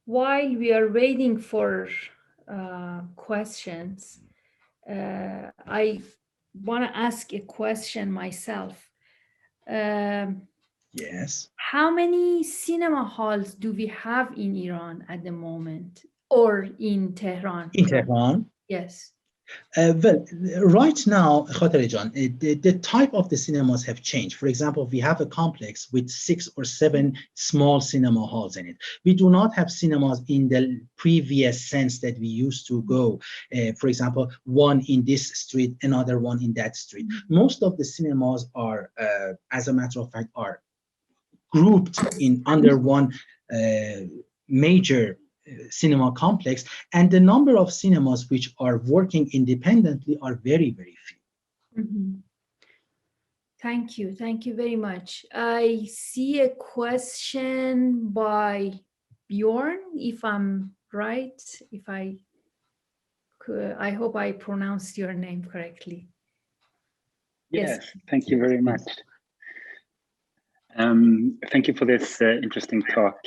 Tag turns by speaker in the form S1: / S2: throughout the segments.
S1: while we are waiting for questions, I want to ask a question myself.
S2: Yes.
S1: How many cinema halls do we have in Iran at the moment, or in Tehran?
S2: In Tehran?
S1: Yes.
S2: Well, right now, Khater Jan, the type of the cinemas have changed. For example, we have a complex with 6 or 7 small cinema halls in it. We do not have cinemas in the previous sense that we used to go. For example, one in this street, another one in that street. Most of the cinemas are, as a matter of fact, are grouped in under one major cinema complex, and the number of cinemas which are working independently are very, very few.
S1: Mm-hmm. Thank you. Thank you very much. I see a question by Bjorn, if I'm right. If I hope I pronounced your name correctly.
S3: Yes, thank you very much. Thank you for this interesting talk.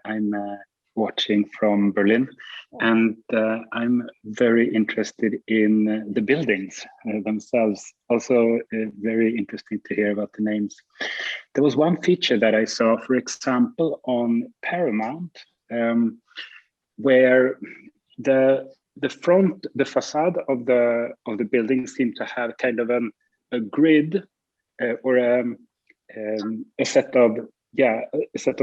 S3: I'm watching from Berlin, and I'm very interested in the buildings themselves. Also very interesting to hear about the names. There was one feature that I saw, for example, on Paramount, where the front, the facade of the building seemed to have kind of a grid or a set of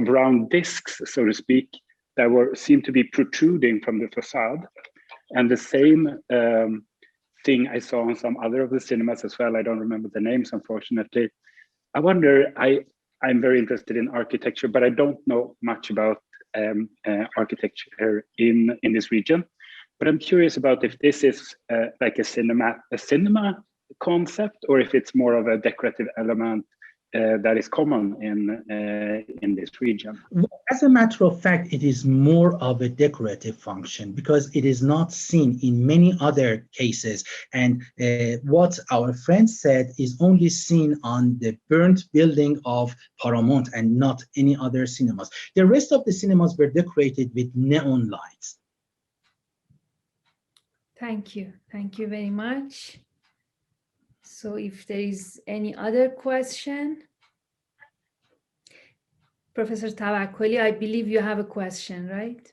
S3: round discs, so to speak, that seemed to be protruding from the facade. And the same thing I saw on some other of the cinemas as well. I don't remember the names, unfortunately. I wonder, I'm very interested in architecture, but I don't know much about architecture in this region. But I'm curious about if this is like a cinema concept, or if it's more of a decorative element that is common in this region.
S2: As a matter of fact, it is more of a decorative function because it is not seen in many other cases. And what our friend said is only seen on the burnt building of Paramount and not any other cinemas. The rest of the cinemas were decorated with neon lights.
S1: Thank you. Thank you very much. So if there is any other question, Professor Tabakkoli, I believe you have a question, right?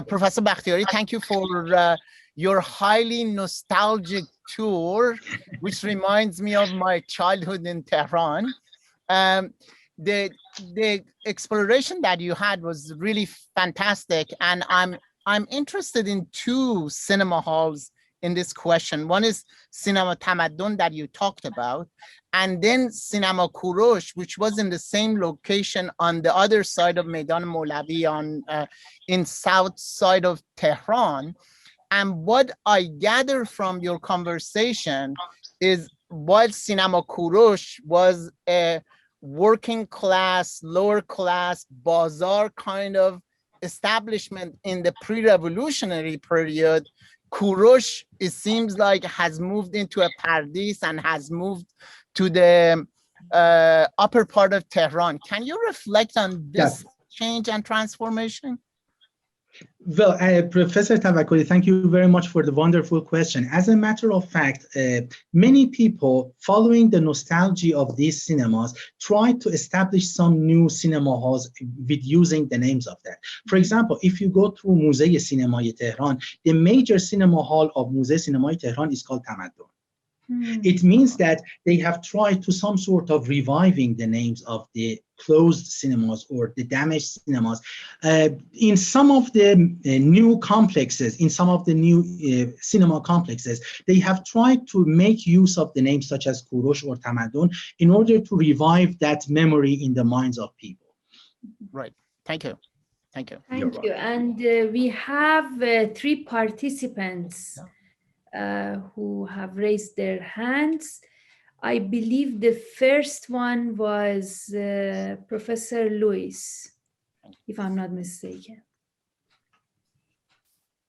S4: Professor Bakhtiari, thank you for your highly nostalgic tour, which reminds me of my childhood in Tehran. The exploration that you had was really fantastic, and I'm interested in 2 cinema halls in this question. One is Cinema Tamaddun that you talked about, and then Cinema Kurosh, which was in the same location on the other side of Meydan Molavi in south side of Tehran. And what I gather from your conversation is while Cinema Kurosh was a working class, lower class, bazaar kind of establishment in the pre-revolutionary period, Kurosh, it seems like, has moved into a Pardis and has moved to the upper part of Tehran. Can you reflect on this change and transformation?
S2: Well, Professor Tabakkoli, thank you very much for the wonderful question. As a matter of fact, many people following the nostalgia of these cinemas try to establish some new cinema halls with using the names of that. For example, if you go through Musée Cinémaï Tehran, the major cinema hall of Musée Cinémaï Tehran is called Tamaddun. It means that they have tried to some sort of reviving the names of the closed cinemas or the damaged cinemas. In some of the new complexes, in some of the new cinema complexes, they have tried to make use of the names such as Kurosh or Tamaddun in order to revive that memory in the minds of people.
S4: Right. Thank you. Thank you.
S1: Thank you. And we have 3 participants who have raised their hands. I believe the first one was Professor Lewis, if I'm not mistaken.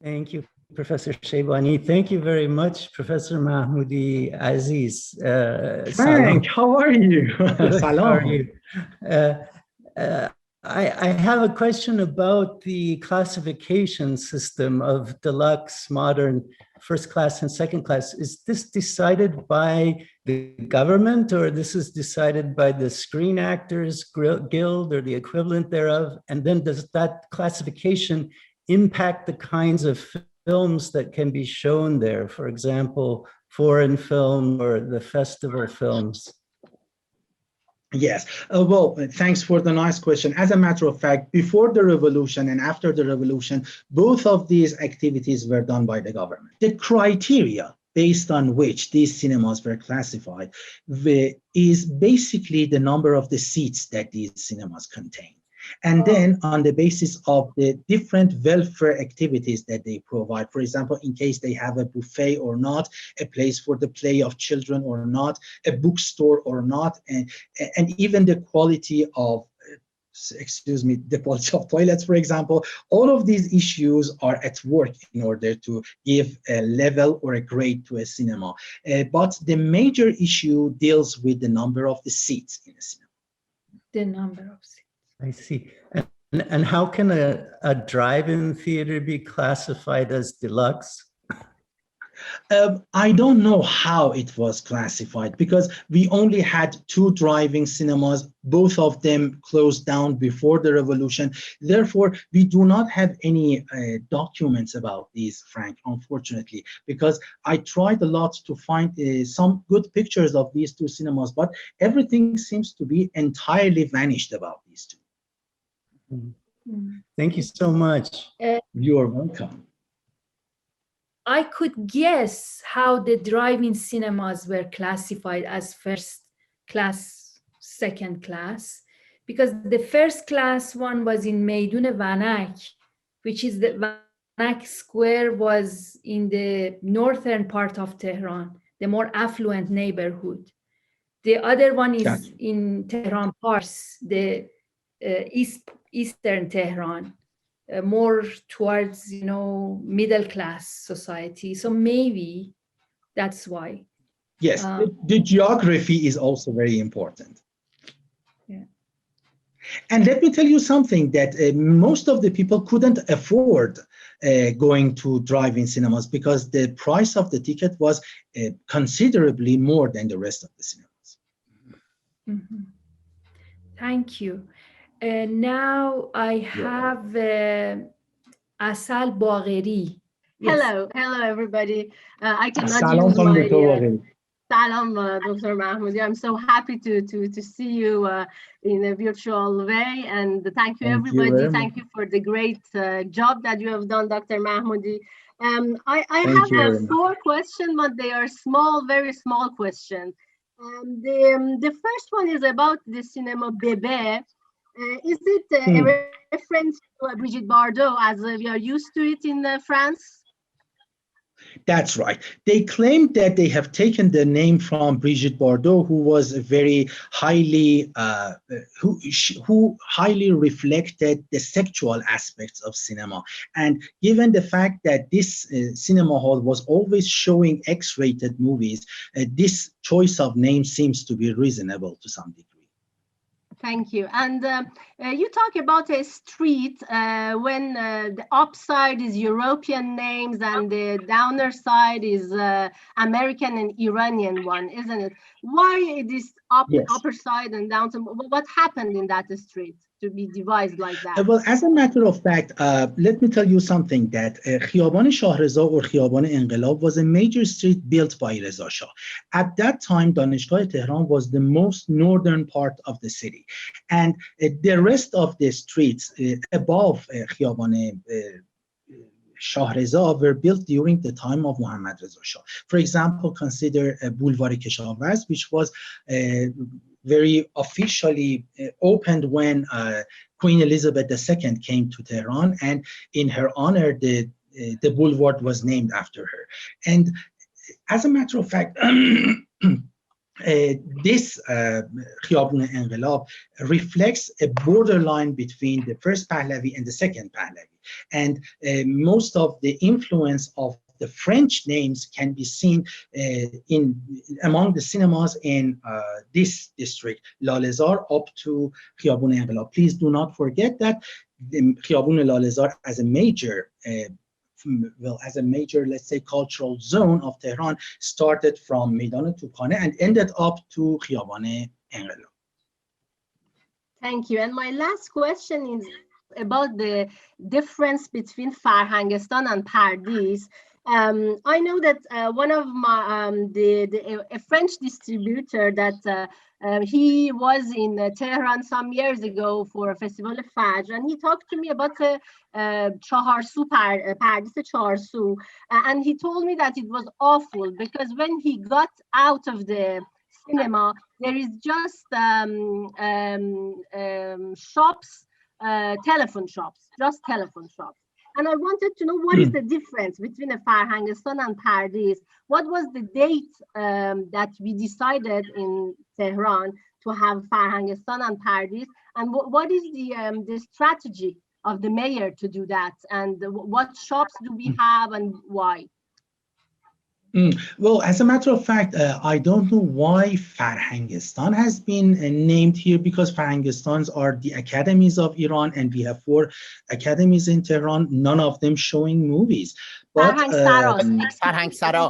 S5: Thank you, Professor Shaybani. Thank you very much, Professor Mahmoodi Aziz.
S2: Frank, how are you?
S5: How are you? I have a question about the classification system of deluxe, modern, first class and second class. Is this decided by the government, or this is decided by the Screen Actors Guild or the equivalent thereof? And then does that classification impact the kinds of films that can be shown there? For example, foreign film or the festival films?
S2: Yes. Well, thanks for the nice question. As a matter of fact, before the revolution and after the revolution, both of these activities were done by the government. The criteria based on which these cinemas were classified is basically the number of the seats that these cinemas contain. And then on the basis of the different welfare activities that they provide, for example, in case they have a buffet or not, a place for the play of children or not, a bookstore or not, and even the quality of, the quality of toilets, for example, all of these issues are at work in order to give a level or a grade to a cinema. But the major issue deals with the number of the seats in a cinema.
S1: The number of seats.
S5: I see. And how can a drive-in theater be classified as deluxe?
S2: I don't know how it was classified because we only had 2 drive-in cinemas, both of them closed down before the revolution. Therefore, we do not have any documents about these, Frank, unfortunately, because I tried a lot to find some good pictures of these 2 cinemas, but everything seems to be entirely vanished about these 2.
S5: Thank you so much.
S2: You're welcome.
S1: I could guess how the drive-in cinemas were classified as first class, second class, because the first class one was in Meidun Vanak, which is the Vanak Square was in the northern part of Tehran, the more affluent neighborhood. The other one is in Tehran Pars, the eastern Tehran, more towards, middle class society. So maybe that's why.
S2: Yes, the geography is also very important.
S1: Yeah.
S2: And let me tell you something that most of the people couldn't afford going to drive-in cinemas because the price of the ticket was considerably more than the rest of the cinemas.
S1: Mm-hmm. Thank you. Now I have Asal Bagheri. Yes.
S6: Hello, everybody. I cannot
S2: Salam,
S6: use my
S2: Salam,
S6: Dr. Mahmoodi. I'm so happy to see you in a virtual way, and thank you, everybody. Thank you for the great job that you have done, Dr. Mahmoodi. I have 4 questions, but they are small, very small questions. The first one is about the cinema Bébé. Is it a reference to Brigitte Bardot as we are used to it in France?
S2: That's right. They claim that they have taken the name from Brigitte Bardot, who was a very highly, who highly reflected the sexual aspects of cinema. And given the fact that this cinema hall was always showing X-rated movies, this choice of name seems to be reasonable to some degree.
S6: Thank you. And you talk about a street when the upside is European names and the downer side is American and Iranian one, isn't it? Why this upper side and downside? What happened in that street to be divided like that?
S2: Well, as a matter of fact, let me tell you something that Khiyaban Shah Reza or Khiyaban Enqilab was a major street built by Reza Shah. At that time, Danishgah Tehran was the most northern part of the city. And the rest of the streets above Khiyaban Shah Reza were built during the time of Mohammad Reza Shah. For example, consider Boulevard Keshavaz, which was very officially opened when Queen Elizabeth II came to Tehran, and in her honor, the boulevard was named after her. And as a matter of fact, this Khiyaban Enqilab reflects a borderline between the first Pahlavi and the second Pahlavi. And most of the influence of the French names can be seen among the cinemas in this district, Lalezar up to Khiyabun Enqilab. Please do not forget that the Khiyabun Lalezar as a major let's say, cultural zone of Tehran started from Meydan Tubkhane and ended up to Khiyaban Enqilab.
S6: Thank you. And my last question is about the difference between Farhangistan and Pardes. I know that one of my a French distributor that he was in Tehran some years ago for a festival of Fajr, and he talked to me about Chaharsu, Pardes Chaharsu, and he told me that it was awful because when he got out of the cinema, there is just shops, telephone shops, just telephone shops. And I wanted to know what is the difference between a Farhangistan and Pardes. What was the date that we decided in Tehran to have Farhangistan and Pardes, and what is the strategy of the mayor to do that, and what shops do we have and why?
S2: Well, as a matter of fact, I don't know why Farhangistan has been named here, because Farhangistans are the academies of Iran, and we have 4 academies in Tehran, none of them showing movies. But
S4: Farhang Sara.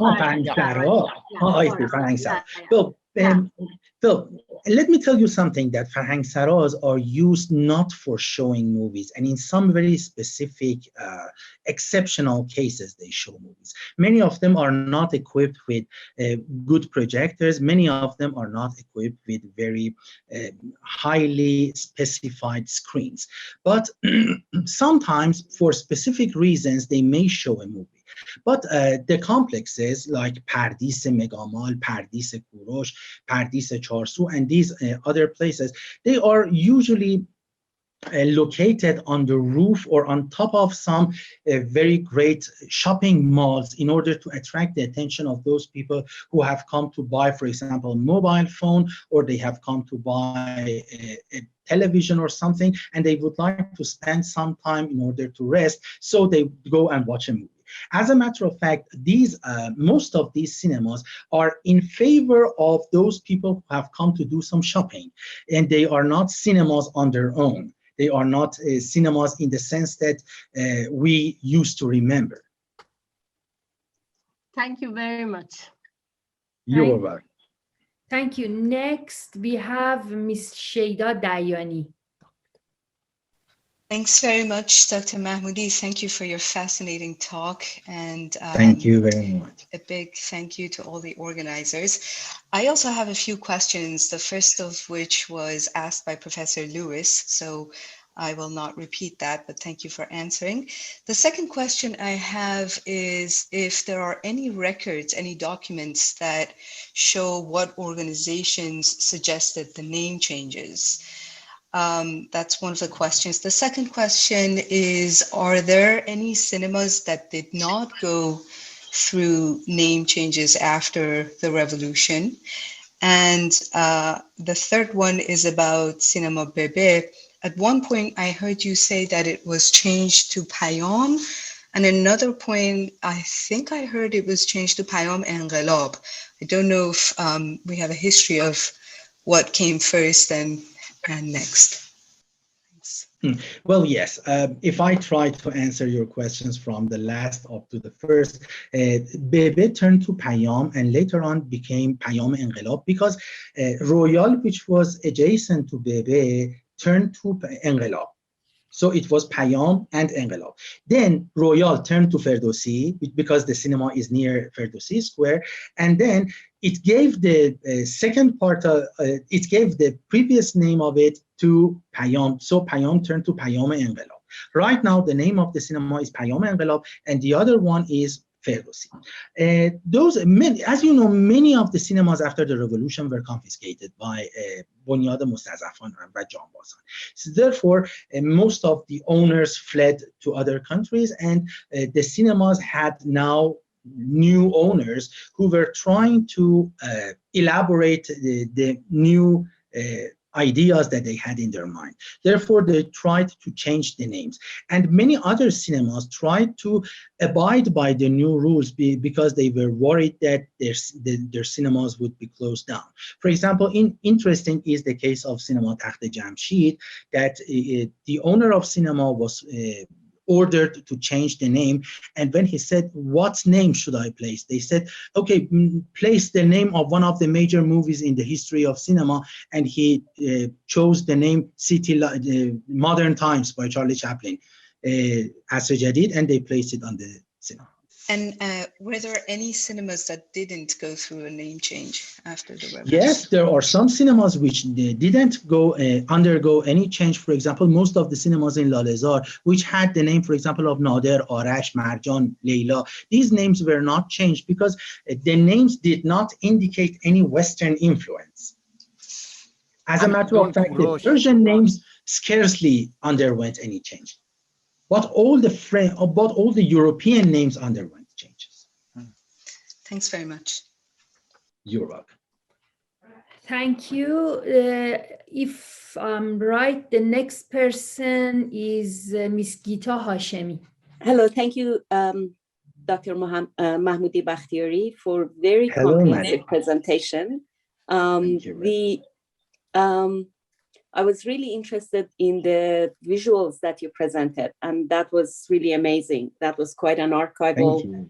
S2: Well, let me tell you something, that Farhang Saras are used not for showing movies, and in some very specific, exceptional cases, they show movies. Many of them are not equipped with good projectors. Many of them are not equipped with very highly specified screens. But sometimes, for specific reasons, they may show a movie. But the complexes like Pardes Megamal, Pardes Kurosh, Pardes Charsu, and these other places, they are usually located on the roof or on top of some very great shopping malls in order to attract the attention of those people who have come to buy, for example, a mobile phone, or they have come to buy a television or something, and they would like to spend some time in order to rest, so they go and watch a movie. As a matter of fact, most of these cinemas are in favor of those people who have come to do some shopping, and they are not cinemas on their own. They are not cinemas in the sense that we used to remember.
S6: Thank you very much.
S2: You're welcome.
S1: Thank you. Next, we have Ms. Sheida Dayani.
S7: Thanks very much, Dr. Mahmoodi. Thank you for your fascinating talk. And
S2: thank you very much.
S7: A big thank you to all the organizers. I also have a few questions, the first of which was asked by Professor Lewis, so I will not repeat that, but thank you for answering. The second question I have is if there are any records, any documents that show what organizations suggested the name changes. That's one of the questions. The second question is, are there any cinemas that did not go through name changes after the revolution? And the third one is about Cinema Bebe. At one point, I heard you say that it was changed to Payam, and another point, I think I heard it was changed to Payam Enqilab. I don't know if we have a history of what came first and next. Thanks.
S2: Well, yes. If I try to answer your questions from the last up to the first, Bebe turned to Payam and later on became Payam Enqilab because Royal, which was adjacent to Bebe, turned to Enqilab. So it was Payam and Enqilab. Then Royal turned to Ferdowsi because the cinema is near Ferdowsi Square, and then it gave the second part of it gave the previous name of it to Payam. So Payam turned to Payam Enqilab. Right now, the name of the cinema is Payam Enqilab, and the other one is Ferdowsi. As you know, many of the cinemas after the revolution were confiscated by Bunyad Mustazafan and Janbazan. So therefore, most of the owners fled to other countries, and the cinemas had now new owners who were trying to elaborate the new ideas that they had in their mind. Therefore, they tried to change the names. And many other cinemas tried to abide by the new rules because they were worried that their cinemas would be closed down. For example, interesting is the case of Cinema Takht Jamshid, that the owner of cinema was ordered to change the name. And when he said, what name should I place? They said, okay, place the name of one of the major movies in the history of cinema. And he chose the name Modern Times by Charlie Chaplin, Asr Jadid, and they placed it on the cinema.
S7: And were there any cinemas that didn't go through a name change after the revolution?
S2: Yes, there are some cinemas which didn't undergo any change. For example, most of the cinemas in Lalezar, which had the name, for example, of Nader, Arash, Marjan, Leila, these names were not changed because the names did not indicate any Western influence. As a matter of fact, the Persian names scarcely underwent any change. But all the European names underwent changes.
S7: Thanks very much.
S2: You're welcome.
S1: Thank you. If I'm right, the next person is Miss Gita Hashemi.
S8: Hello, thank you, Dr. Mahmoodi-Bakhtiari, for very comprehensive presentation.
S2: Thank you.
S8: I was really interested in the visuals that you presented, and that was really amazing. That was quite an archival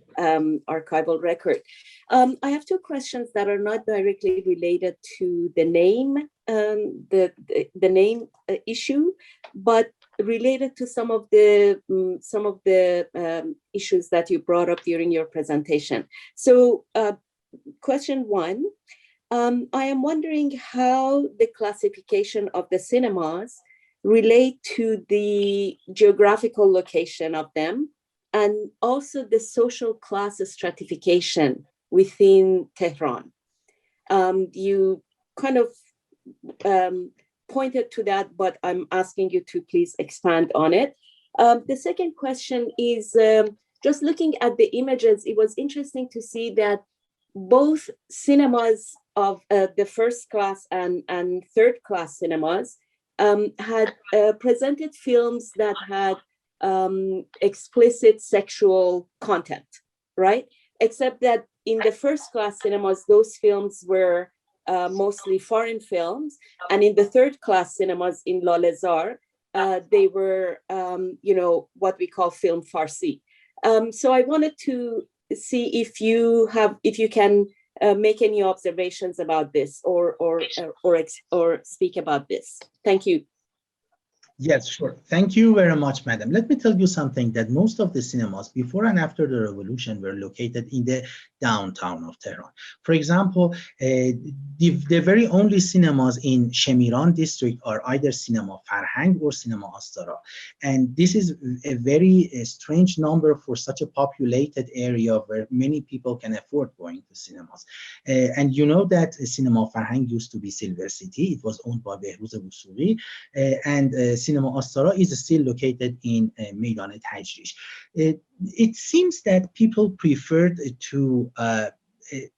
S8: record. I have two questions that are not directly related to the name, the name issue, but related to some of the issues that you brought up during your presentation. So, question one. I am wondering how the classification of the cinemas relate to the geographical location of them and also the social class stratification within Tehran. You kind of pointed to that, but I'm asking you to please expand on it. The second question is just looking at the images, it was interesting to see that both cinemas of the first class and third class cinemas had presented films that had explicit sexual content, right? Except that in the first class cinemas, those films were mostly foreign films. And in the third class cinemas in Lalezar, they were, what we call film Farsi. So I wanted to see if you can make any observations about this or speak about this. Thank you.
S2: Yes, sure. Thank you very much, madam. Let me tell you something, that most of the cinemas before and after the revolution were located in the downtown of Tehran. For example, the very only cinemas in Shemiran district are either Cinema Farhang or Cinema Astara. And this is a very strange number for such a populated area where many people can afford going to cinemas. And you know that Cinema Farhang used to be Silver City. It was owned by Behrooz Mahmoodi-Bakhtiari, and Cinema Astara is still located in Meydan Tajrish. It seems that people preferred to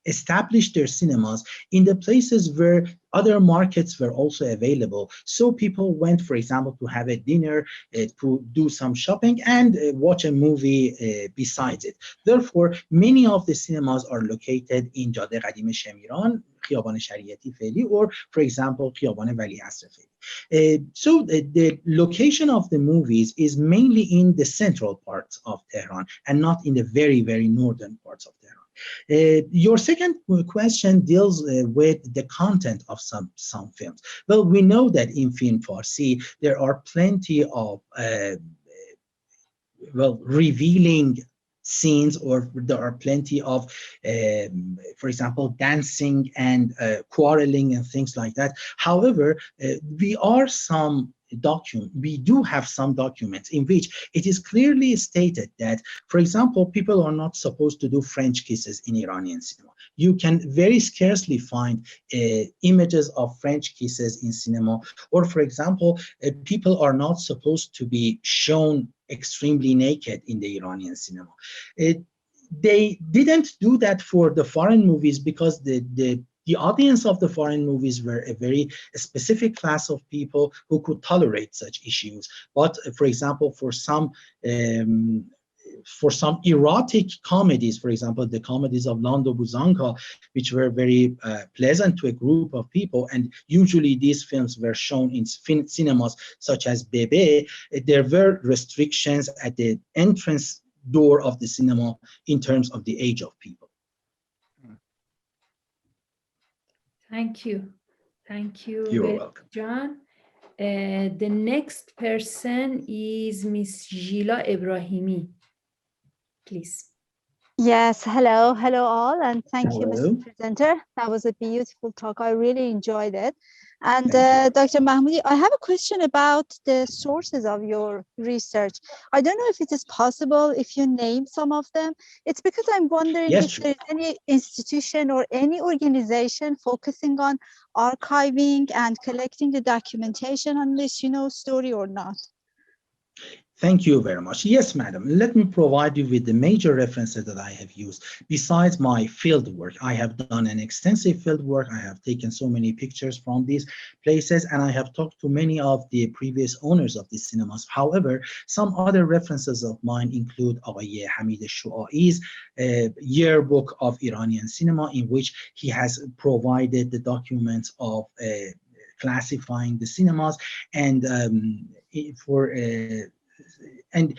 S2: establish their cinemas in the places where other markets were also available. So people went, for example, to have a dinner, to do some shopping and watch a movie besides it. Therefore, many of the cinemas are located in Jade Qadim Shemiran, Khiyaban Shariati Feli, or, for example, Khiyaban Wali Asr Feli. So the location of the movies is mainly in the central parts of Tehran and not in the very, very northern parts of Tehran. Your second question deals with the content of some films. Well, we know that in film Farsi, there are plenty of revealing scenes, or there are plenty of, for example, dancing and quarreling and things like that. However, we do have some documents in which it is clearly stated that, for example, people are not supposed to do French kisses in Iranian cinema. You can very scarcely find images of French kisses in cinema. Or, for example, people are not supposed to be shown extremely naked in the Iranian cinema. They didn't do that for the foreign movies because the the audience of the foreign movies were a very specific class of people who could tolerate such issues. But for example, for some erotic comedies, for example, the comedies of Lando Buzanka, which were very pleasant to a group of people, and usually these films were shown in cinemas such as Bebe, there were restrictions at the entrance door of the cinema in terms of the age of people.
S1: Thank you. Thank you,
S2: You're welcome.
S1: John. The next person is Miss Gila Ibrahimi. Please.
S9: Yes, hello all, and thank you,
S2: Hello.
S9: Mr. Presenter. That was a beautiful talk. I really enjoyed it. And
S2: Thank
S9: Dr. Mahmoodi, I have a question about the sources of your research. I don't know if it is possible if you name some of them. It's because I'm wondering
S2: Yes,
S9: if
S2: sure.
S9: there's any institution or any organization focusing on archiving and collecting the documentation on this, story or not.
S2: Thank you very much. Yes, madam. Let me provide you with the major references that I have used. Besides my field work, I have done an extensive field work. I have taken so many pictures from these places, and I have talked to many of the previous owners of these cinemas. However, some other references of mine include Aghay Hamid Shuai's yearbook of Iranian cinema, in which he has provided the documents of classifying the cinemas, and and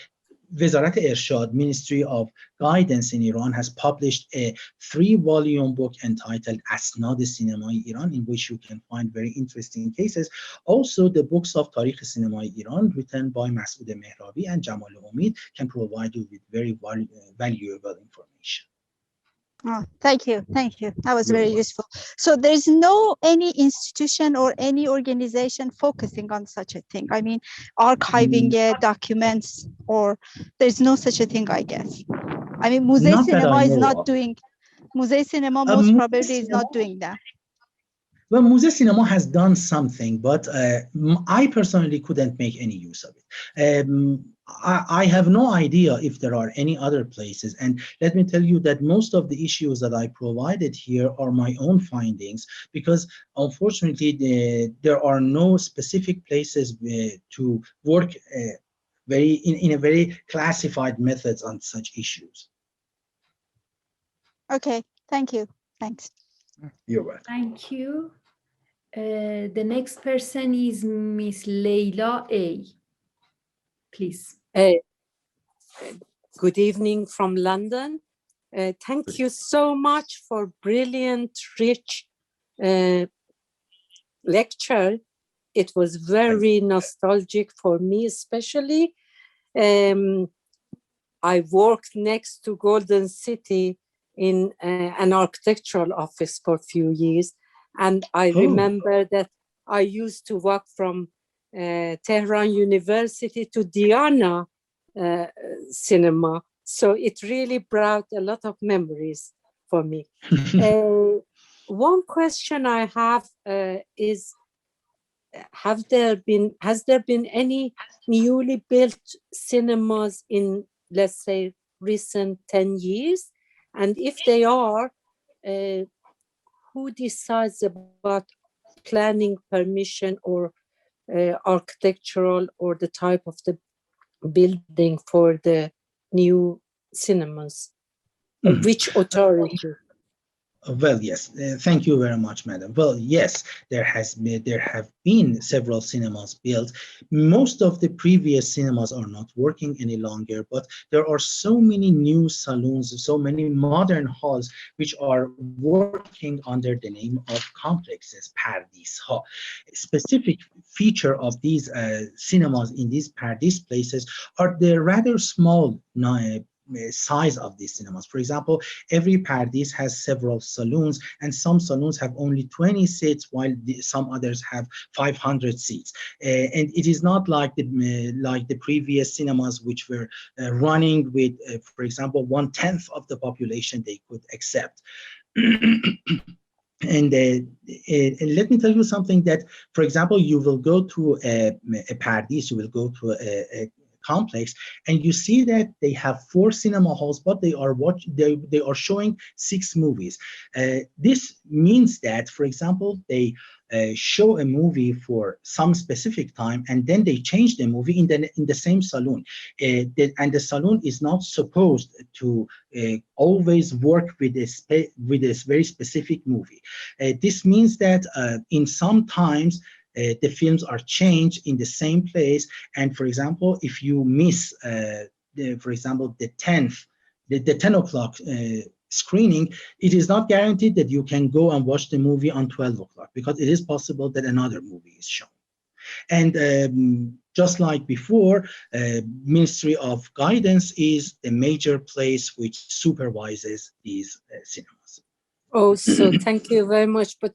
S2: Vezarat Ershad, Ministry of Guidance in Iran, has published a 3-volume book entitled Asnad Cinema Iran, in which you can find very interesting cases. Also, the books of Tarikh Cinema Iran, written by Masood Mehrabi and Jamal Omid, can provide you with very valuable information.
S9: Oh, thank you. That was
S2: You're
S9: very
S2: welcome.
S9: useful. So there's no any institution or any organization focusing on such a thing. I mean, archiving documents, or there's no such a thing, I guess. I mean, Musée
S2: Not that I
S9: Cinema is
S2: know
S9: not
S2: of.
S9: doing, Musée Cinema most probably is not doing that.
S2: Well, Musée Cinema has done something, but I personally couldn't make any use of it. I have no idea if there are any other places. And let me tell you that most of the issues that I provided here are my own findings, because unfortunately, there are no specific places to work in a very classified methods on such issues.
S9: Okay, thank you. Thanks.
S2: You're welcome.
S1: Thank you. The next person is Miss Leila A. Please.
S10: Good evening from London. Thank you so much for brilliant, rich lecture. It was very nostalgic for me, especially. I worked next to Golden City in an architectural office for a few years. And I remember that I used to walk from Tehran University to Diana cinema. So it really brought a lot of memories for me. One question I have is, has there been any newly built cinemas in, let's say, recent 10 years? And if they are, who decides about planning permission or architectural or the type of the building for the new cinemas? Which authority?
S2: Well, yes. Thank you very much, madam. Well, yes, there have been several cinemas built. Most of the previous cinemas are not working any longer, but there are so many new saloons, so many modern halls which are working under the name of complexes, Pardis ha. Specific feature of these cinemas in these Pardis places are the rather small size of these cinemas. For example, every Pardis has several saloons, and some saloons have only 20 seats, while some others have 500 seats. And it is not like the previous cinemas, which were running with, for example, 1/10 of the population they could accept. And let me tell you something that, for example, you will go to a Pardis, you will go to a complex, and you see that they have 4 cinema halls, but they are showing 6 movies. This means that, for example, they show a movie for some specific time, and then they change the movie in the same saloon. And the saloon is not supposed to always work with a very specific movie. This means that in some times the films are changed in the same place. And for example, if you miss, for example, the 10 o'clock screening, it is not guaranteed that you can go and watch the movie on 12 o'clock, because it is possible that another movie is shown. And just like before, Ministry of Guidance is the major place which supervises these cinemas.
S10: Oh, so thank you very much. But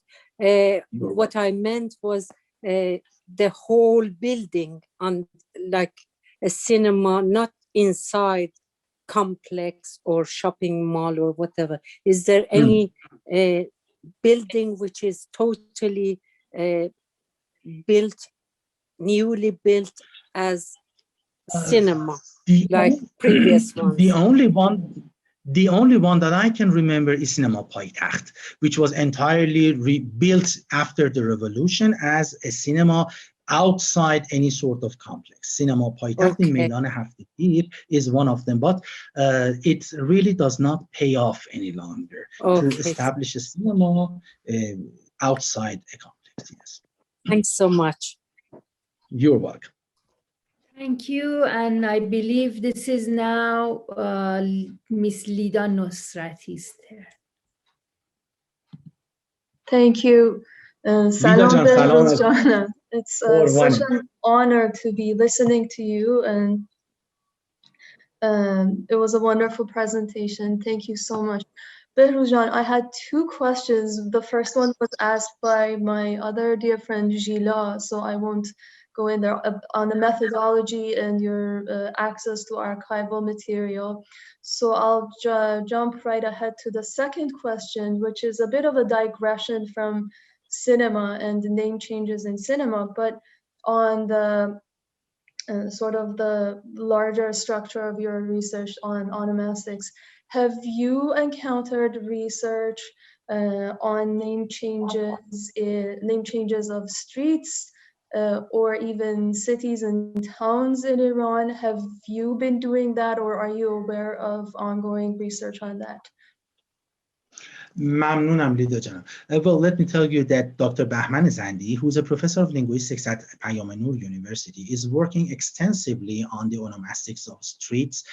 S10: what I meant was the whole building, on like a cinema, not inside complex or shopping mall or whatever. Is there any building which is totally newly built as cinema, like previous ones?
S2: The only one that I can remember is Cinema Paytaxt, which was entirely rebuilt after the revolution as a cinema outside any sort of complex. Cinema Paytaxt in Meydan Haftedir is one of them, but it really does not pay off any longer to establish a cinema outside a complex. Yes.
S10: Thanks so much.
S2: You're welcome.
S1: Thank you. And I believe this is now Miss Lida Nosrati's turn.
S11: Thank you. Salam Behrooz Jana. It's such an honor to be listening to you, and it was a wonderful presentation. Thank you so much. Behrooz Jan, I had 2 questions. The first one was asked by my other dear friend Gila, so I won't go in there, on the methodology and your access to archival material. So I'll jump right ahead to the second question, which is a bit of a digression from cinema and the name changes in cinema, but on the sort of the larger structure of your research on onomastics. Have you encountered research on name changes of streets or even cities and towns in Iran? Have you been doing that, or are you aware of ongoing research on that?
S2: ممنونم لیدا جانم. Well, let me tell you that Dr. Bahman Zandi, who's a professor of linguistics at Payam Noor University, is working extensively on the onomastics of streets,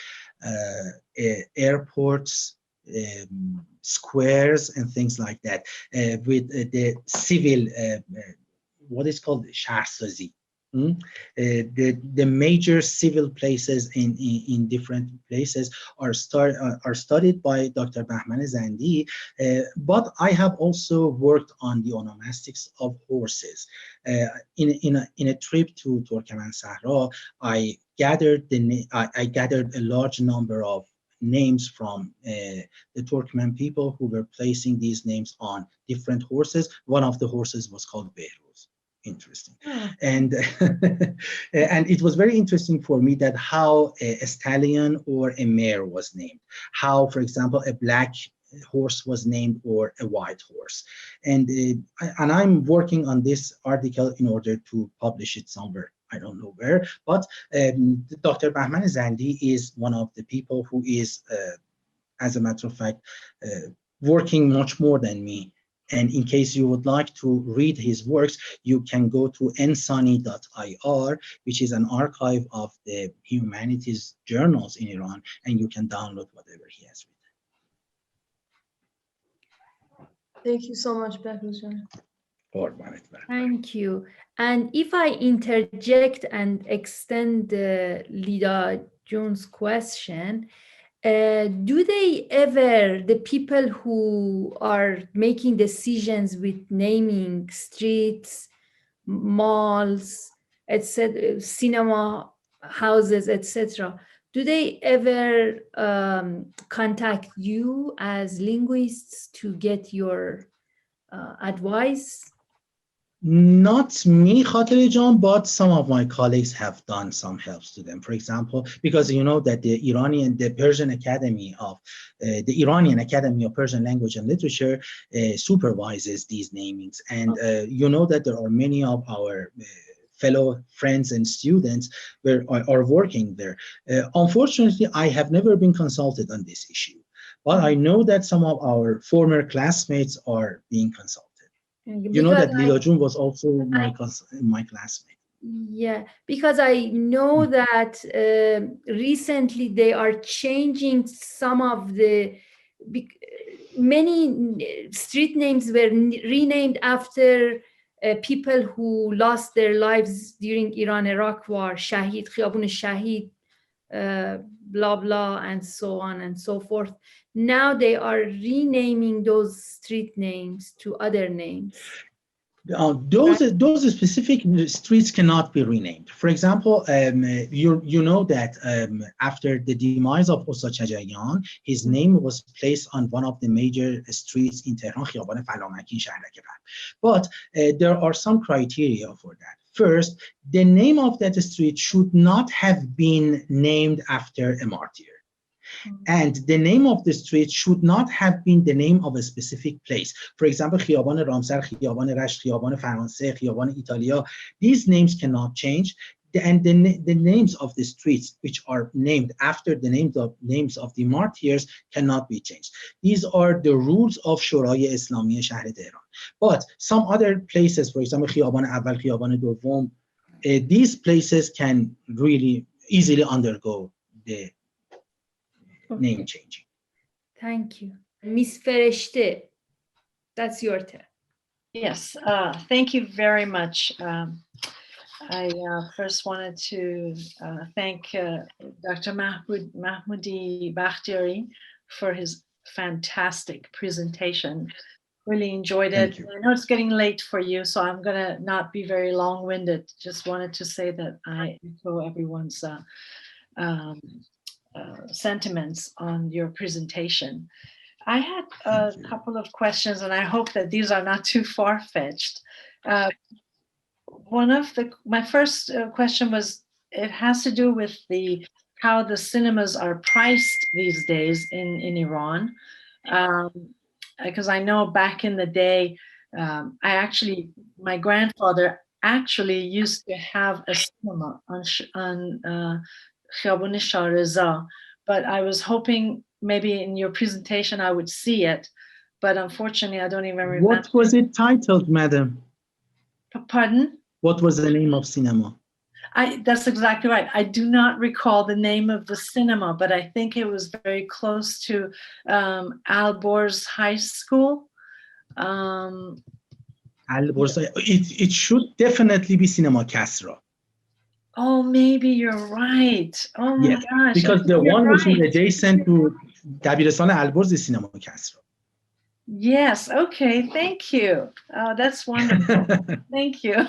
S2: airports, squares, and things like that, with the civil, what is called shahrsazi. The major civil places in different places are studied by Dr. Bahman Zandi, but I have also worked on the onomastics of horses. In a trip to Turkmen Sahra, I gathered a large number of names from the Turkmen people who were placing these names on different horses. One of the horses was called Behrooz. Interesting. And and it was very interesting for me that how a stallion or a mare was named, how, for example, a black horse was named or a white horse. And I'm working on this article in order to publish it somewhere. I don't know where, but Dr. Bahman Zandi is one of the people who is, as a matter of fact, working much more than me. And in case you would like to read his works, you can go to ensani.ir, which is an archive of the humanities journals in Iran, and you can download whatever he has written.
S11: Thank you so much, Behrooz Jan.
S1: Thank you. And if I interject and extend Lida Jones' question, do they ever, the people who are making decisions with naming streets, malls, etc., cinema houses, etc., do they ever contact you as linguists to get your advice?
S2: Not me, Khater Jan, but some of my colleagues have done some helps to them. For example, because you know that the Persian Academy of the Iranian Academy of Persian Language and Literature supervises these namings, and you know that there are many of our fellow friends and students are working there. Unfortunately, I have never been consulted on this issue, but I know that some of our former classmates are being consulted. You know that Lila Jun was also my classmate.
S1: Yeah, because I know that recently they are changing some of the many street names were renamed after people who lost their lives during Iran-Iraq war, Shahid, Khiyabun Shahid, blah, blah, and so on and so forth. Now they are renaming those street names to other names.
S2: Those specific streets cannot be renamed. For example, you know that after the demise of Ustad Shajayan, his name was placed on one of the major streets in Tehran, Khiyaban Falamakin Shahrek. But there are some criteria for that. First, the name of that street should not have been named after a martyr. And the name of the street should not have been the name of a specific place. For example, Khiyaban Ramsar, Khiyaban Rasht, Khiyaban France, Khiyaban Italia. These names cannot change. And the names of the streets, which are named after the names of the martyrs, cannot be changed. These are the rules of Shuraya Islami Shahr Tehran. But some other places, for example, Khiyaban Awal, Khiyaban Dovom, these places can really easily undergo the name changing.
S1: Thank you. Miss Fereshte, that's your turn.
S12: Yes, thank you very much. I first wanted to thank Dr. Mahmoodi-Bakhtiari for his fantastic presentation. Really enjoyed it. I know it's getting late for you, so I'm going to not be very long-winded. Just wanted to say that I echo everyone's sentiments on your presentation. I had a couple of questions, and I hope that these are not too far-fetched. My first question was, it has to do with how the cinemas are priced these days in Iran. Because I know back in the day, my grandfather actually used to have a cinema on Khiyabun Shah Reza, but I was hoping maybe in your presentation I would see it, but unfortunately I don't even remember.
S2: What was it titled, madam?
S12: Pardon?
S2: What was the name of cinema?
S12: That's exactly right. I do not recall the name of the cinema, but I think it was very close to Al-Borz High School.
S2: Al-Borz, it should definitely be Cinema Kasra.
S12: Oh, maybe you're right. Oh my gosh.
S2: Because the one which is adjacent to Dabirestan Al-Borz is Cinema Kasra.
S12: Yes, okay, thank you. Oh, that's wonderful. Thank you.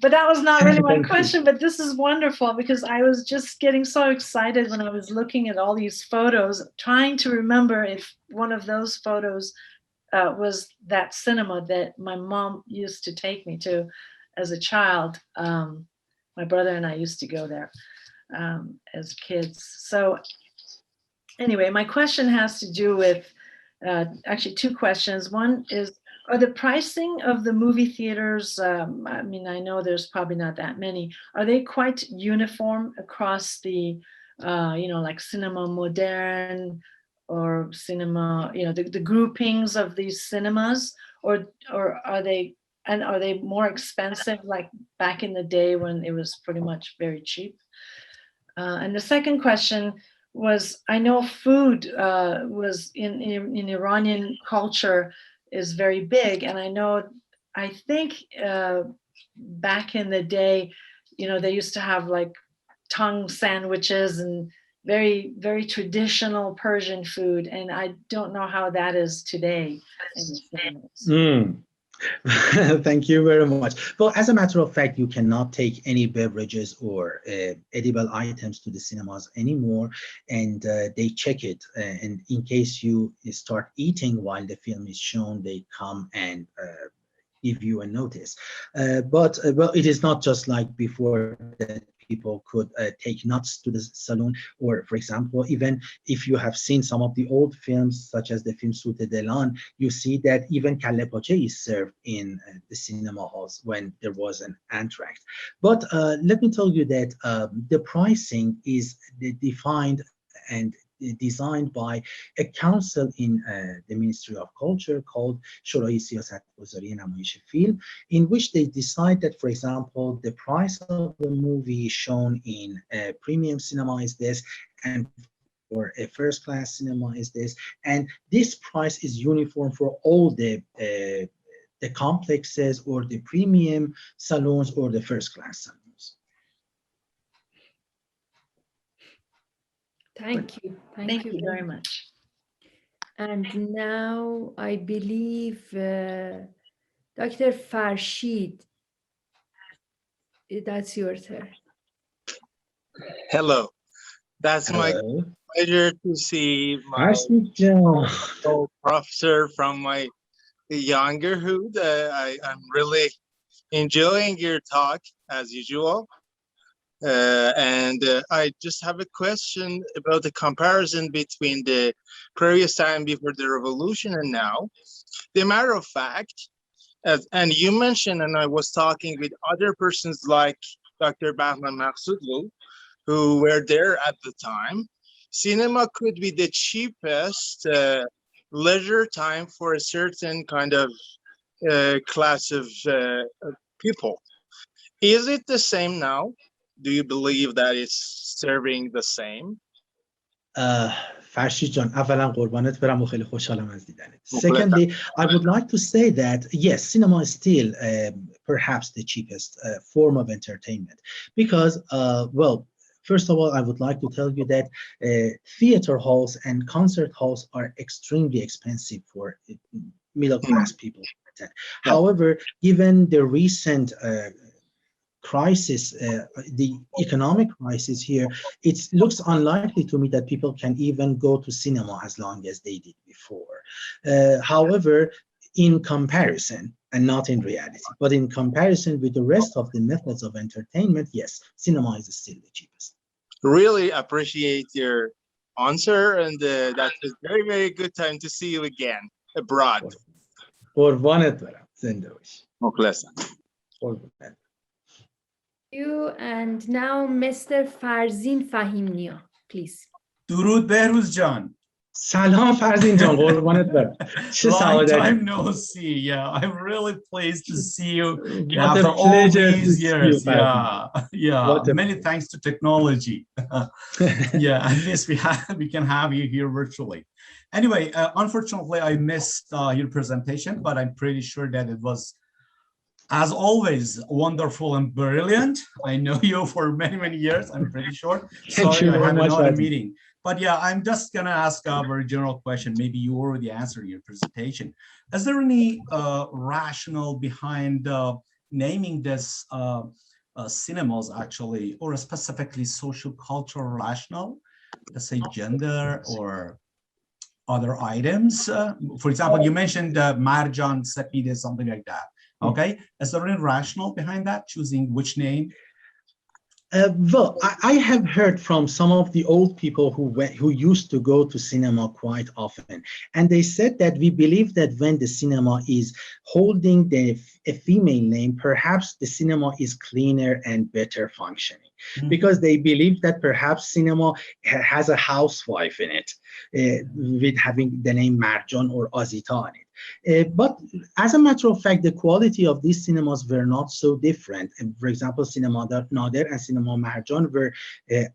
S12: But that was not really my question, but this is wonderful because I was just getting so excited when I was looking at all these photos, trying to remember if one of those photos was that cinema that my mom used to take me to as a child. My brother and I used to go there as kids. So anyway, my question has to do with actually two questions. One is, are the pricing of the movie theaters, I mean, I know there's probably not that many, are they quite uniform across the, like Cinema Modern or cinema, the groupings of these cinemas, or are they more expensive like back in the day when it was pretty much very cheap? And the second question was, I know food was in Iranian culture is very big, and I think back in the day, they used to have like tongue sandwiches and very, very traditional Persian food, and I don't know how that is today.
S2: Thank you very much. Well, as a matter of fact, you cannot take any beverages or edible items to the cinemas anymore, and they check it. And in case you start eating while the film is shown, they come and give you a notice. But well, it is not just like before that people could take nuts to the saloon, or for example, even if you have seen some of the old films, such as the film Soute Delan, you see that even kalle pache is served in the cinema halls when there was an entr'acte. But let me tell you that the pricing is defined and designed by a council in the Ministry of Culture called شورای سیاستگذاری نمایش فیلم, in which they decide that, for example, the price of the movie shown in a premium cinema is this, and for a first class cinema is this, and this price is uniform for all the complexes or the premium salons or the first class salons.
S1: Thank you.
S12: Thank you very much.
S1: And now I believe Dr. Farshid, that's your turn.
S13: Hello. That's my pleasure to see my old professor from my youngerhood. I'm really enjoying your talk as usual. I just have a question about the comparison between the previous time before the revolution and now. The matter of fact, and you mentioned, and I was talking with other persons like Dr. Bahman Maqsoodlu, who were there at the time, cinema could be the cheapest leisure time for a certain kind of class of people. Is it the same now? Do you believe that it's serving the same?
S2: فرشید جان، اولا قربانت برم و خیلی خوشحالم از دیدنت. Secondly, I would like to say that yes, cinema is still perhaps the cheapest form of entertainment because, well, first of all, I would like to tell you that theater halls and concert halls are extremely expensive for middle class people. However, given the recent crisis, the economic crisis here, it looks unlikely to me that people can even go to cinema as long as they did before. However, in comparison, and not in reality, but in comparison with the rest of the methods of entertainment, yes, cinema is still the cheapest.
S13: Really appreciate your answer, and that's a very, very good time to see you again abroad.
S2: قربانت برم. زنده باشی.
S13: مخلصم.
S2: قربانت.
S1: You, and now Mr. Farzin Fahimnia, please.
S14: درود بهروز جان.
S2: سلام فرزین جان، قربانت برم. چه سعادتی.
S14: Long time no see. Yeah, I'm really pleased to see you
S2: What
S14: after
S2: a pleasure
S14: all these years.
S2: You,
S14: yeah. Many thanks to technology. Yeah, at least we can have you here virtually. Anyway, unfortunately, I missed your presentation, but I'm pretty sure that it was, as always, wonderful and brilliant. I know you for many, many years, I'm pretty sure. Sorry, I had another meeting. But yeah, I'm just going to ask a very general question. Maybe you already answered your presentation. Is there any rationale behind naming this cinemas, actually, or specifically social cultural rationale, let's say gender or other items? For example, you mentioned Marjan, Sepide, something like that. Okay, is there any rationale behind that, choosing which name?
S2: Well, I have heard from some of the old people who used to go to cinema quite often, and they said that we believe that when the cinema is holding a female name, perhaps the cinema is cleaner and better functioning, because they believe that perhaps cinema has a housewife in it, with having the name Marjan or Azita on it. But as a matter of fact, the quality of these cinemas were not so different. And for example, Cinema Nader and Cinema Marjan were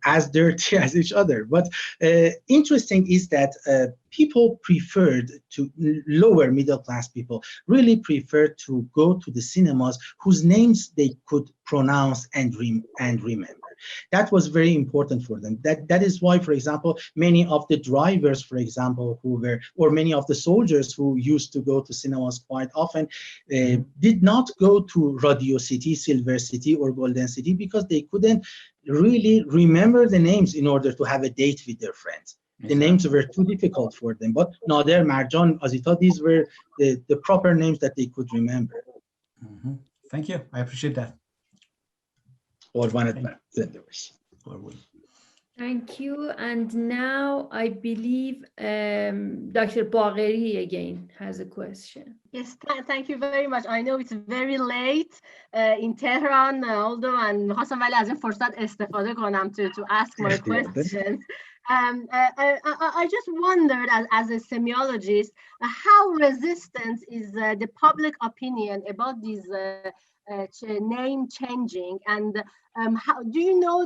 S2: as dirty as each other. But interesting is that people preferred to, lower middle class people really preferred to go to the cinemas whose names they could pronounce and remember. That was very important for them. That is why, for example, many of the drivers, for example, or many of the soldiers who used to go to cinemas quite often, did not go to Radio City, Silver City, or Golden City because they couldn't really remember the names in order to have a date with their friends. The names were too difficult for them. But Nader, Marjan, Azita, these were the proper names that they could remember.
S14: Thank you. I appreciate that.
S1: Thank you. And now I believe Dr. Bagheri again has a question.
S6: Yes, thank you very much. I know it's very late in Tehran, although and می‌خواستم ولی از این فرصت استفاده کنم to ask my questions. I just wondered, as a semiologist, how resistant is the public opinion about these name changing, and how, do you know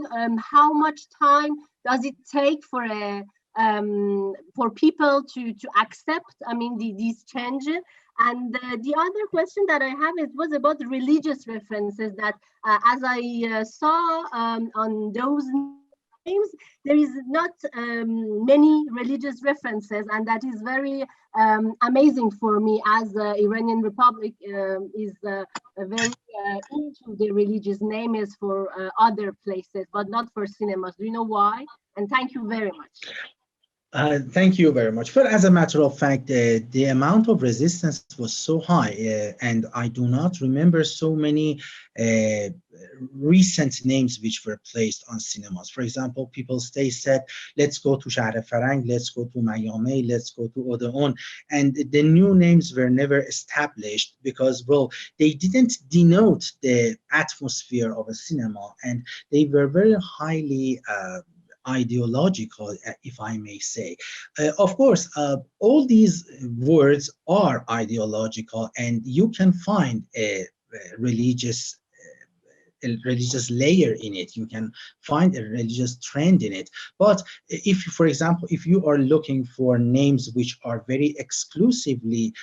S6: how much time does it take for people to accept, I mean, these changes? And the other question that I have was about religious references that, as I saw on those names, there is not many religious references, and that is very amazing for me, as Iranian Republic is very into the religious names for other places, but not for cinemas. Do you know why? And thank you very much.
S2: Thank you very much. But as a matter of fact, the amount of resistance was so high, and I do not remember so many recent names which were placed on cinemas. For example, people said, let's go to Shahr Farang, let's go to Mayame, let's go to Odeon, and the new names were never established because, well, they didn't denote the atmosphere of a cinema, and they were very highly ideological, if I may say. Of course, all these words are ideological, and you can find a religious layer in it. You can find a religious trend in it. But if, for example, if you are looking for names which are very exclusively,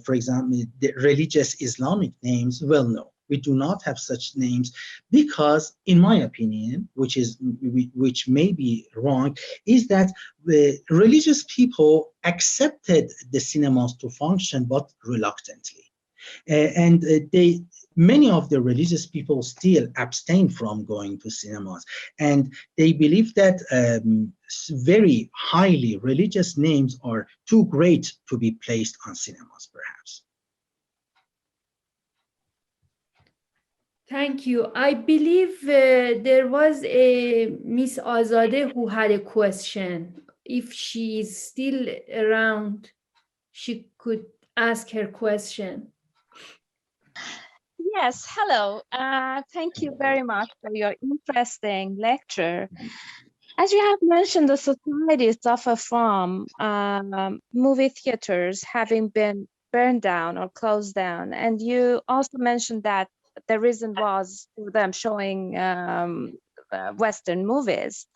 S2: for example, the religious Islamic names, well, no. We do not have such names because, in my opinion, which may be wrong, is that the religious people accepted the cinemas to function, but reluctantly. And many of the religious people still abstain from going to cinemas, and they believe that very highly religious names are too great to be placed on cinemas, perhaps.
S1: Thank you. I believe there was a Miss Azadeh who had a question. If she is still around, she could ask her question.
S15: Yes, hello. Thank you very much for your interesting lecture. As you have mentioned, the society suffer from movie theaters having been burned down or closed down. And you also mentioned that the reason was for them showing Western movies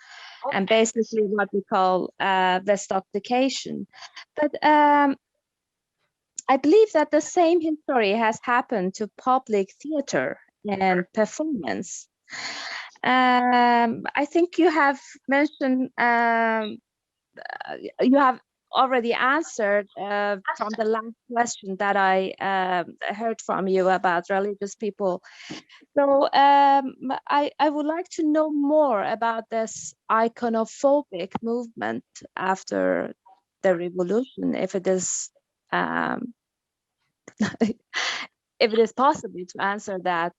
S15: and basically what we call Westoxication. But I believe that the same history has happened to public theater and performance. I think you have mentioned, you have already answered from the last question that I heard from you about religious people. So I would like to know more about this iconophobic movement after the revolution, if it is if it is possible to answer that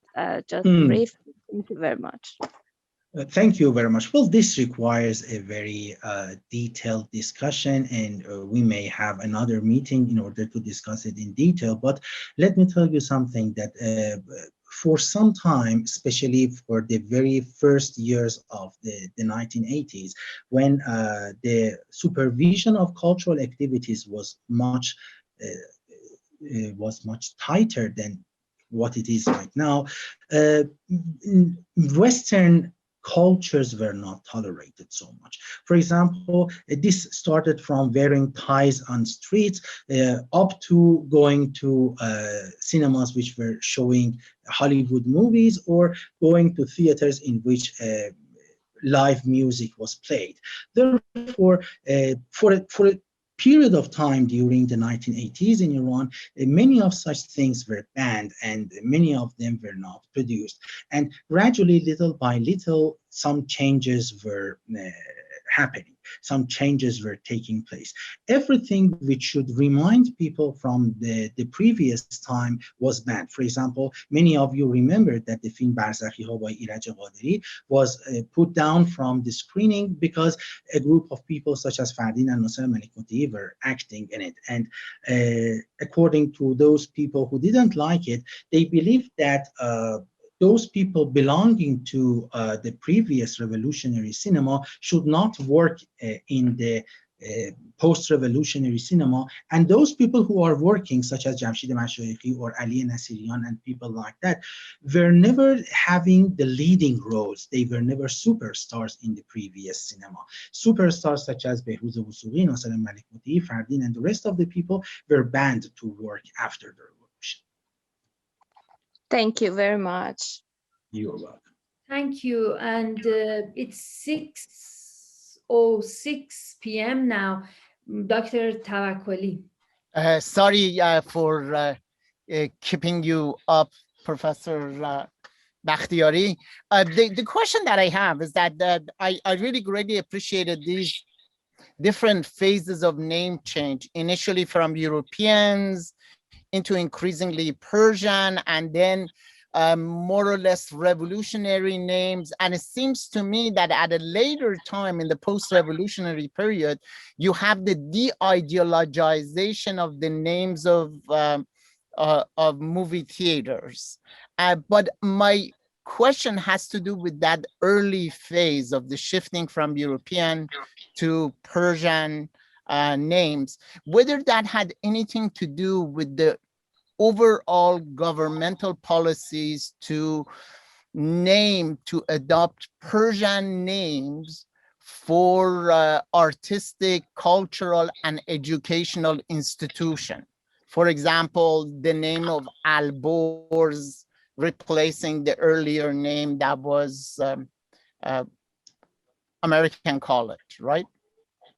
S15: just briefly. Thank you very much.
S2: Thank you very much. Well, this requires a very detailed discussion, and we may have another meeting in order to discuss it in detail. But let me tell you something that for some time, especially for the very first years of the 1980s, when the supervision of cultural activities was much tighter than what it is right now, Western cultures were not tolerated so much. For example, this started from wearing ties on streets up to going to cinemas which were showing Hollywood movies, or going to theaters in which live music was played. Therefore, for a period of time during the 1980s in Iran, many of such things were banned, and many of them were not produced. And gradually, little by little, some changes were happening. some changes were taking place. Everything which should remind people from the previous time was banned. For example, many of you remember that the film Barzakhiha by Iraj Qaderi was put down from the screening because a group of people such as Fardin and Nasser Malikmuti were acting in it. And according to those people who didn't like it, they believed that those people belonging to the previous revolutionary cinema should not work in the post-revolutionary cinema, and those people who are working, such as Jamshid Mashayikhi or Ali Nasirian and people like that, were never having the leading roles. They were never superstars in the previous cinema. Superstars such as Behrooz Mahmoodi-Bakhtiari, Nasser Malikmuti, Fardin, and the rest of the people were banned to work after the revolution.
S15: Thank you very much.
S2: You're welcome.
S1: Thank you. And it's 6:06 p.m. now. Dr. Tawakkoli.
S4: Sorry for keeping you up, Professor Bakhtiari. The question that I have is that I really greatly appreciated these different phases of name change, initially from Europeans into increasingly Persian, and then more or less revolutionary names. And it seems to me that at a later time in the post-revolutionary period, you have the de-ideologization of the names of movie theaters. But my question has to do with that early phase of the shifting from European to Persian names, whether that had anything to do with the overall governmental policies to adopt Persian names for artistic, cultural, and educational institution. For example, the name of Al-Borz replacing the earlier name that was American College, right?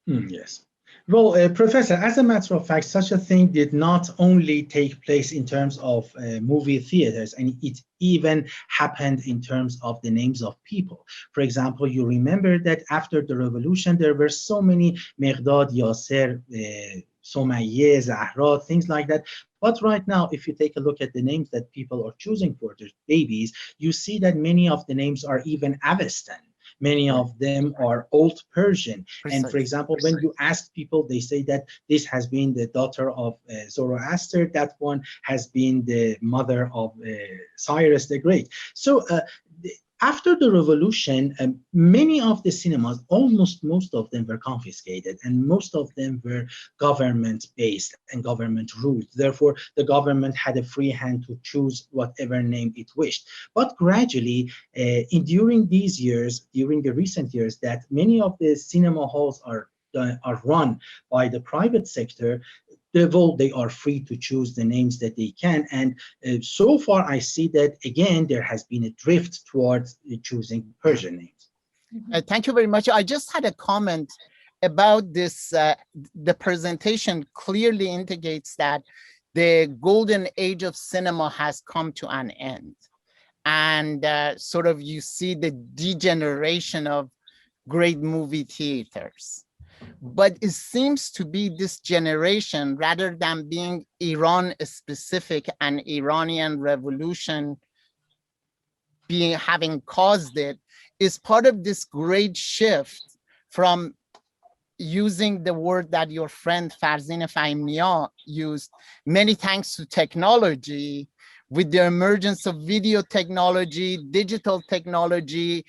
S2: Yes. Well, Professor, as a matter of fact, such a thing did not only take place in terms of movie theaters, and it even happened in terms of the names of people. For example, you remember that after the revolution, there were so many Meghdad, Yasser, Somayeh, Zahra, things like that. But right now, if you take a look at the names that people are choosing for their babies, you see that many of the names are even Avestan. Many of them are Old Persian. And for example, when you ask people, they say that this has been the daughter of Zoroaster, that one has been the mother of Cyrus the Great. So after the revolution, many of the cinemas, almost most of them were confiscated, and most of them were government-based and government-ruled. Therefore, the government had a free hand to choose whatever name it wished. But gradually, during these years, during the recent years, that many of the cinema halls are run by the private sector, they are free to choose the names that they can. And so far, I see that, again, there has been a drift towards choosing Persian names.
S4: Thank you very much. I just had a comment about this. The presentation clearly indicates that the golden age of cinema has come to an end. And sort of you see the degeneration of great movie theaters. But it seems to be this generation, rather than being Iran specific and Iranian revolution having caused it, is part of this great shift from using the word that your friend Farzin Fahimia used, many thanks to technology, with the emergence of video technology, digital technology,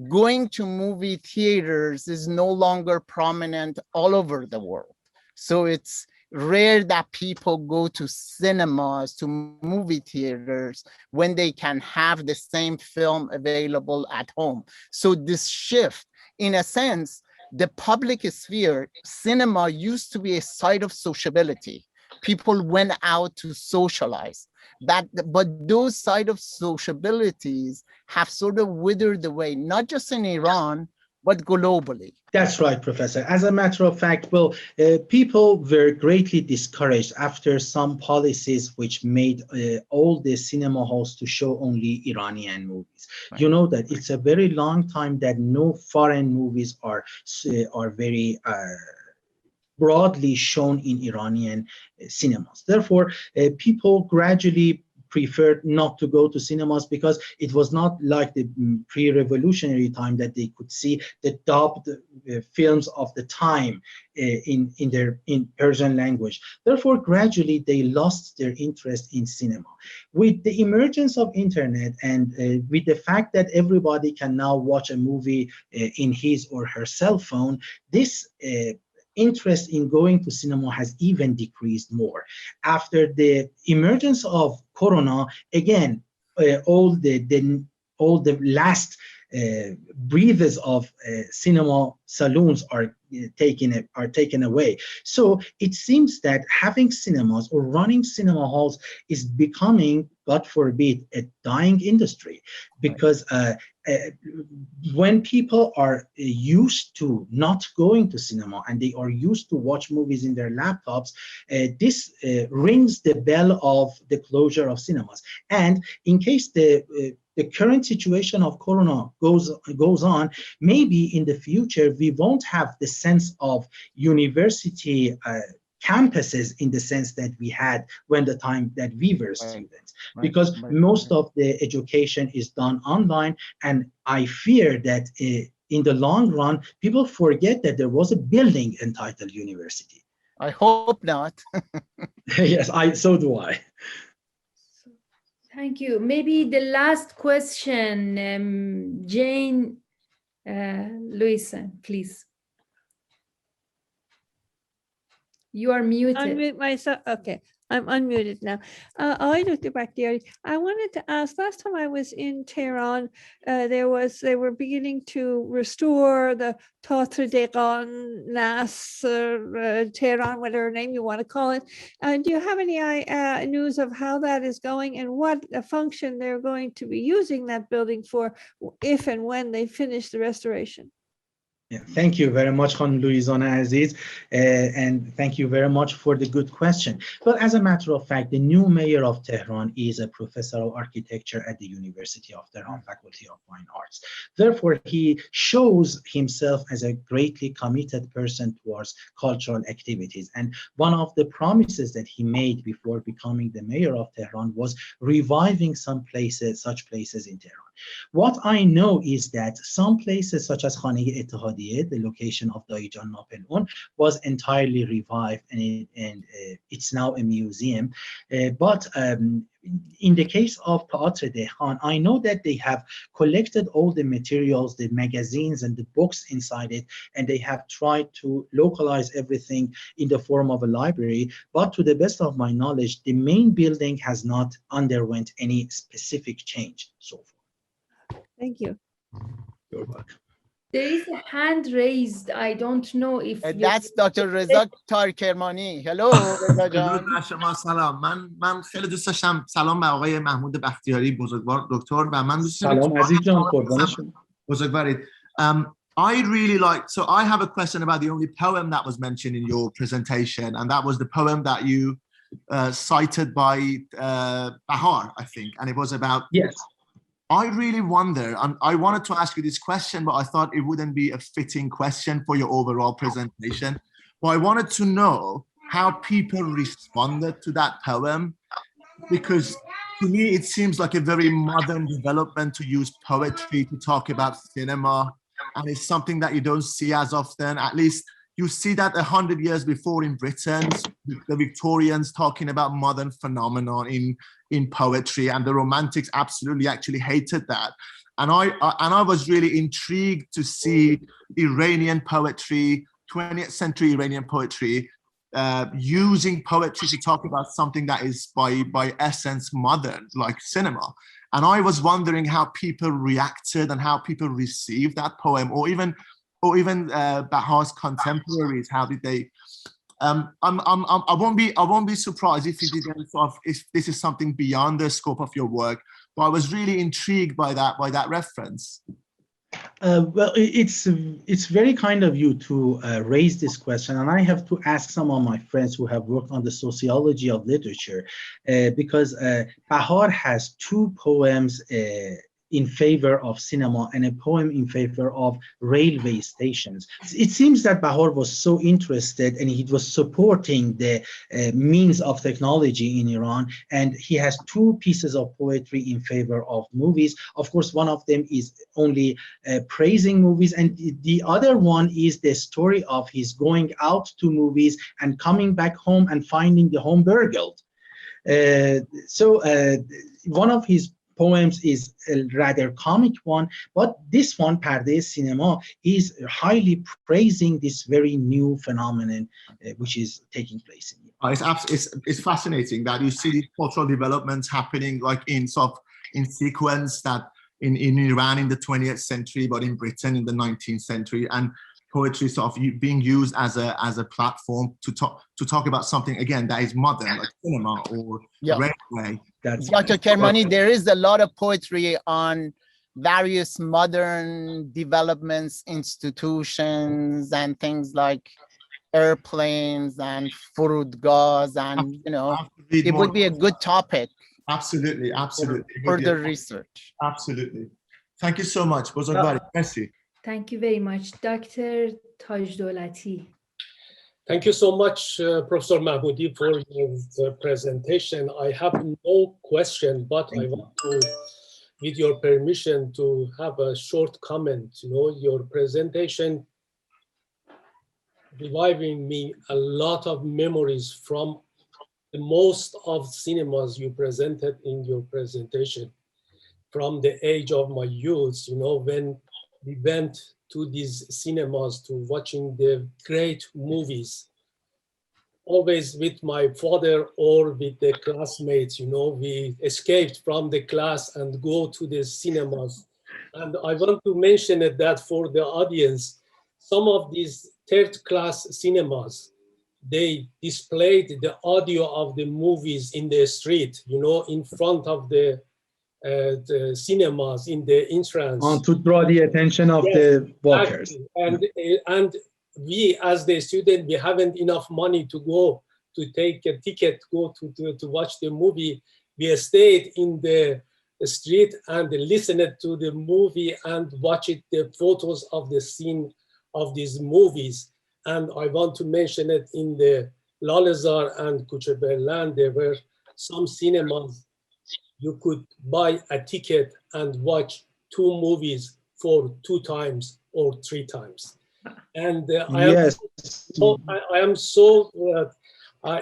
S4: going to movie theaters is no longer prominent all over the world. So it's rare that people go to cinemas, to movie theaters, when they can have the same film available at home. So this shift, in a sense, the public sphere, cinema used to be a site of sociability. People went out to socialize. But those side of sociabilities have sort of withered away, not just in Iran, but globally.
S2: That's right, Professor. As a matter of fact, well, people were greatly discouraged after some policies which made all the cinema halls to show only Iranian movies. Right. You know that it's a very long time that no foreign movies are very broadly shown in Iranian cinemas. Therefore, people gradually preferred not to go to cinemas because it was not like the pre-revolutionary time that they could see the dubbed films of the time in Persian language. Therefore, gradually they lost their interest in cinema. With the emergence of internet and with the fact that everybody can now watch a movie in his or her cell phone, this interest in going to cinema has even decreased more. After the emergence of Corona, again, all the last breathers of cinema saloons are taken away. So it seems that having cinemas or running cinema halls is becoming, God forbid, a dying industry, because when people are used to not going to cinema and they are used to watch movies in their laptops, this rings the bell of the closure of cinemas. And in case the current situation of Corona goes on, maybe in the future we won't have the sense of university campuses in the sense that we had when the time that we were students, because most of the education is done online. And I fear that in the long run, people forget that there was a building entitled university.
S4: I hope not.
S2: Yes, so do I.
S1: Thank you. Maybe the last question, Jane Louison, please. You are muted.
S16: Unmute myself. Okay, I'm unmuted now. Dr. Bakhtiari, I wanted to ask, last time I was in Tehran, they were beginning to restore the Tatre Degan Nasr Tehran, whatever name you want to call it. Do you have any news of how that is going and what function they're going to be using that building for if and when they finish the restoration?
S2: Yeah, thank you very much, Khan Louisana Aziz, and thank you very much for the good question. Well, as a matter of fact, the new mayor of Tehran is a professor of architecture at the University of Tehran Faculty of Fine Arts. Therefore, he shows himself as a greatly committed person towards cultural activities. And one of the promises that he made before becoming the mayor of Tehran was reviving such places in Tehran. What I know is that some places such as Khaneh Ettehadiyeh, the location of Dayijan Napel'on, was entirely revived, and it's now a museum. But in the case of Tatre Degan, I know that they have collected all the materials, the magazines and the books inside it, and they have tried to localize everything in the form of a library. But to the best of my knowledge, the main building has not underwent any specific change so far.
S16: Thank you.
S2: You're welcome.
S1: There is a hand raised. I don't know if
S4: that's Dr. Reza Tarkermani. Hello, Reza جان.
S17: شما سلام. من خیلی دوست داشتم سلام به آقای محمود بختیاری بزرگوار دکتر و من دوست داشتم
S2: سلام عزیز جان قربان شما.
S17: بزرگوارید. I really like, so I have a question about the only poem that was mentioned in your presentation, and that was the poem that you cited by Bahar, I think, and it was about.
S2: Yes.
S17: I really wonder, and I wanted to ask you this question, but I thought it wouldn't be a fitting question for your overall presentation. But I wanted to know how people responded to that poem, because to me, it seems like a very modern development to use poetry to talk about cinema. And it's something that you don't see as often. At least you see that 100 years before in Britain, the Victorians talking about modern phenomenon in poetry, and the Romantics absolutely actually hated that. And I was really intrigued to see Iranian poetry, 20th century Iranian poetry, using poetry to talk about something that is by essence modern, like cinema. And I was wondering how people reacted and how people received that poem, or even Bahar's contemporaries. How did they? I won't be surprised if you didn't if this is something beyond the scope of your work. But I was really intrigued by that reference.
S2: Well, it's very kind of you to raise this question, and I have to ask some of my friends who have worked on the sociology of literature, because Bahar has two poems in favor of cinema and a poem in favor of railway stations. It seems that Bahar was so interested and he was supporting the means of technology in Iran, and he has two pieces of poetry in favor of movies. Of course, one of them is only praising movies, and the other one is the story of his going out to movies and coming back home and finding the home burgled. One of his poems is a rather comic one, but this one, Parde Cinema, is highly praising this very new phenomenon which is taking place in
S17: it's fascinating that you see cultural developments happening like in sequence, that in Iran in the 20th century, but in Britain in the 19th century, and poetry sort of being used as a platform to talk about something again that is modern, like cinema or railway.
S4: Dr. Kermani, there is a lot of poetry on various modern developments, institutions, and things like airplanes and furudgas, and it would be a good topic.
S17: Absolutely.
S4: Further research.
S17: Absolutely. Thank you so much. Bozorgvari. Merci.
S1: Thank you very much. Dr. Tajdolati.
S18: Thank you so much, Professor Mahmoodi, for your presentation. I have no question, but I want to, with your permission, to have a short comment. Your presentation reviving me a lot of memories from the most of cinemas you presented in your presentation. From the age of my youth, when we went to these cinemas to watching the great movies, always with my father or with the classmates, we escaped from the class and go to the cinemas. And I want to mention that for the audience, some of these third-class cinemas, they displayed the audio of the movies in the street, in front of the cinemas, in the entrance.
S2: To draw the attention of the walkers.
S18: Exactly. And we, as the student, we haven't enough money to go to take a ticket, go to watch the movie. We stayed in the street and listened to the movie and watched the photos of the scene of these movies. And I want to mention it in the Lalezar and Kuche Berlan, there were some cinemas you could buy a ticket and watch two movies for 2 times or 3 times. And I am so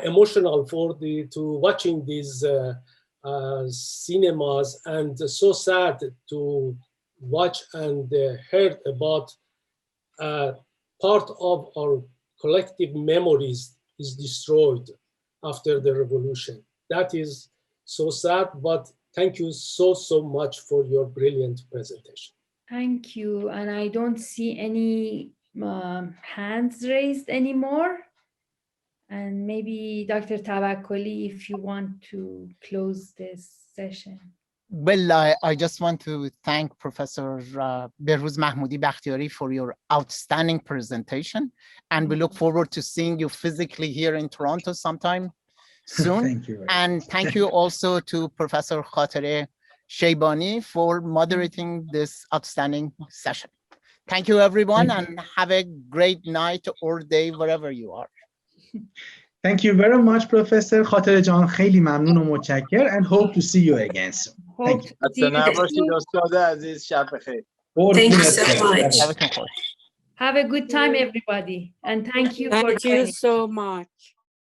S18: emotional to watching these cinemas, and so sad to watch and heard about part of our collective memories is destroyed after the revolution. That is so sad, but thank you so much for your brilliant presentation.
S1: Thank you. And I don't see any hands raised anymore. And maybe Dr. Tabakkoli, if you want to close this session.
S4: Well, I just want to thank Professor Behrooz Mahmoodi-Bakhtiari for your outstanding presentation. And we look forward to seeing you physically here in Toronto sometime soon.
S2: Thank you.
S4: And thank you also to Professor Khatere Sheibani for moderating this outstanding session. Thank you, everyone, and have a great night or day wherever you are.
S2: Thank you very much, Professor Khatere Jan. خیلی ممنون و متشکر, and hope to see you again soon. Thank you.
S1: Thank you so much. Have a good time, everybody. And thank you for
S10: joining. Thank you so much.